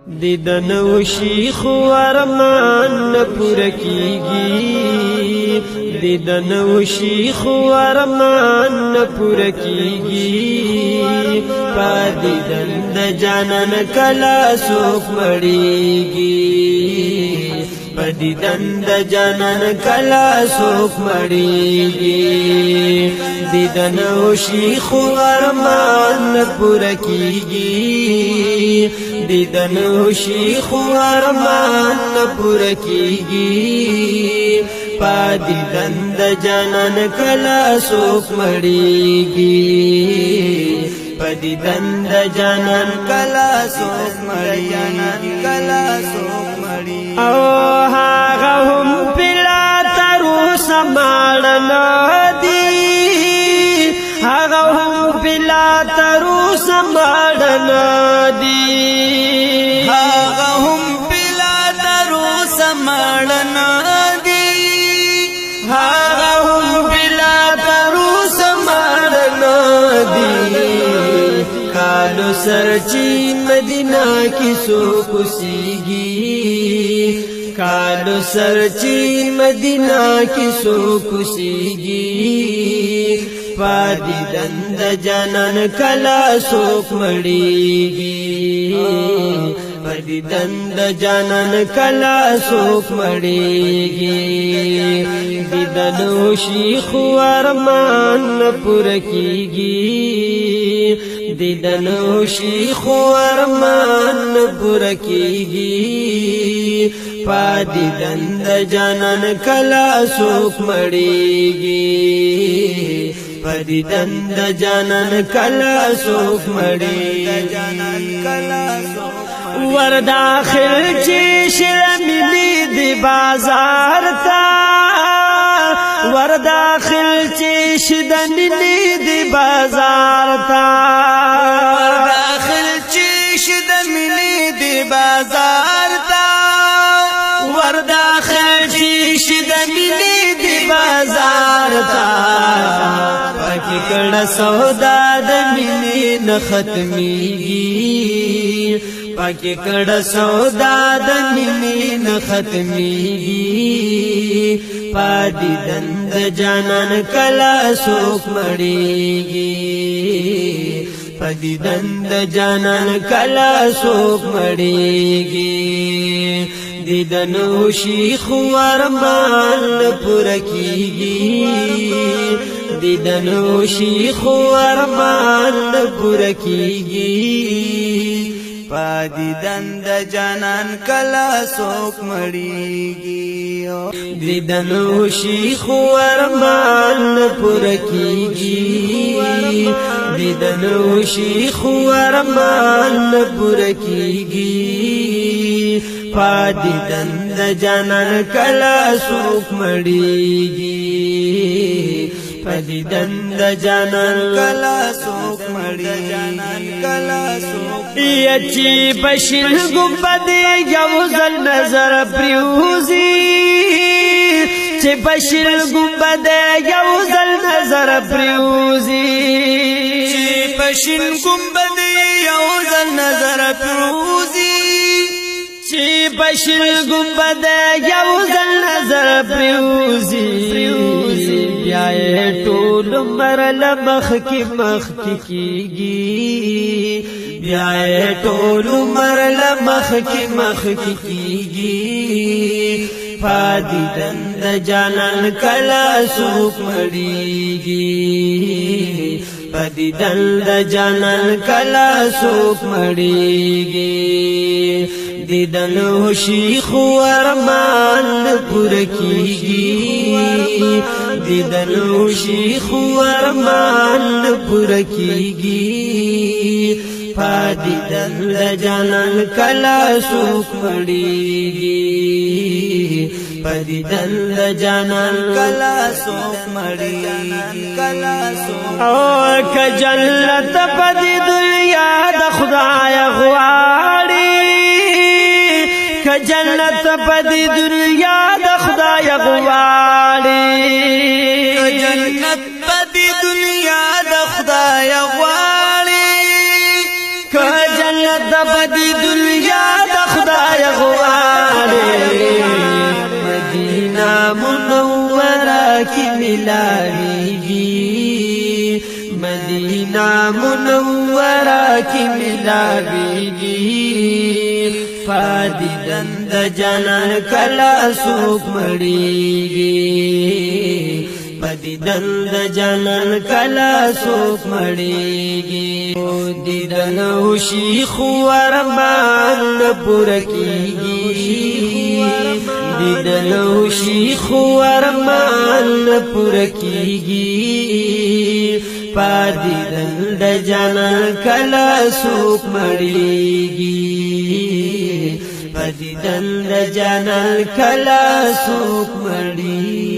دیدن شیخ ورمان پورا کیگی دیدن شیخ ورمان پورا کیگی پا دیدن د جانان کلا سوک مڑیگی پا دیدن د جانان کلا سوک مڑیگی دیدن شیخ ورمان پورا کیگی دیدن شیخ ارمان پورا کیگی پا دیدن د جانان کلا سوک مڑیگی پا دیدن د جانان کلا سوک مڑیگی او هاغا هم پلا ترو سماڑنا دی هاغا هم پلا ترو سماڑنا دی کالو سرچی مدینہ کی سو کسیگی کالو سرچی مدینہ کی سو کسیگی پا دیدن د جانان کلا سوک مڑیگی پا دیدن د جانان کلا سوک مڑیگی دیدن شیخ ارمان پورا کیگی دیدن شیخ ارمان پورا کیگی پا دیدن د جانان کلا سوک مڑیگی پا دیدن د جانان کلا سوک مڑیگی ور داخل چی شرملی دی بازار تا ور داخل چی شدنلی دی بازار تا داخل چی شدنلی دی بازار تا ور داخل چی شدنلی دی بازار تا پاکی کڑا سودا د مینی نختمیگی پاکی کڑا سودا د مینی نختمیگی پا دیدن د جانان کلا سوک مڑیگی پا دیدن د جانان کلا سوک مڑیگی دیدن شیخ ارمان پورا کیگی دیدن شیخ ارمان پورا کیگی پا دیدن د جانان کلا سوک مڑیگی دیدن شیخ ارمان پورا کیگی دیدن شیخ ارمان پورا کیگی پا دیدن د جانان کلا سوک مڑیگی پا دیدن د جانان کلا سوک مڑیگی یچی بشن گنبد یوزل نظر پریوزی چی بشن گنبد یوزل نظر پریوزی چی بشن گنبد یوزل نظر پریوزی چی بشن گنبد یوزل نظر پریوزی بیائے ٹول مرل مخ کی کیگی بیائے ٹول مرل مخ کی کیگی پا دیدن د جانان کلا سوک مڑیگی پا دیدن د جانان کلا سوک مڑیگی دیدن شیخ ارمان پورا کیگی دیدن شیخ ارمان پورا کیگی پا دیدن د جانان کلا سوک مڑیگی پا دیدن د جانان کلا سوک مڑیگی او که جنت پا دی دنیا د خدای غواړي که جنت پا دی دنیا د خدای غواړي جنت پا دی دنیا د خدای غواړي که جنت پا دی دنیا د کی ملاویگی پادیدن د جانان کلا سوک مڑیگی پدیدن د جانان کلا سوک مڑیگی دیدن ہوشی خوارمان پورکیگی دیدن ہوشی خوارمان پورکیگی پادیدن د جانان کلا سوک مڑیگی پدیدن د جانان کلا سوک مڑیگی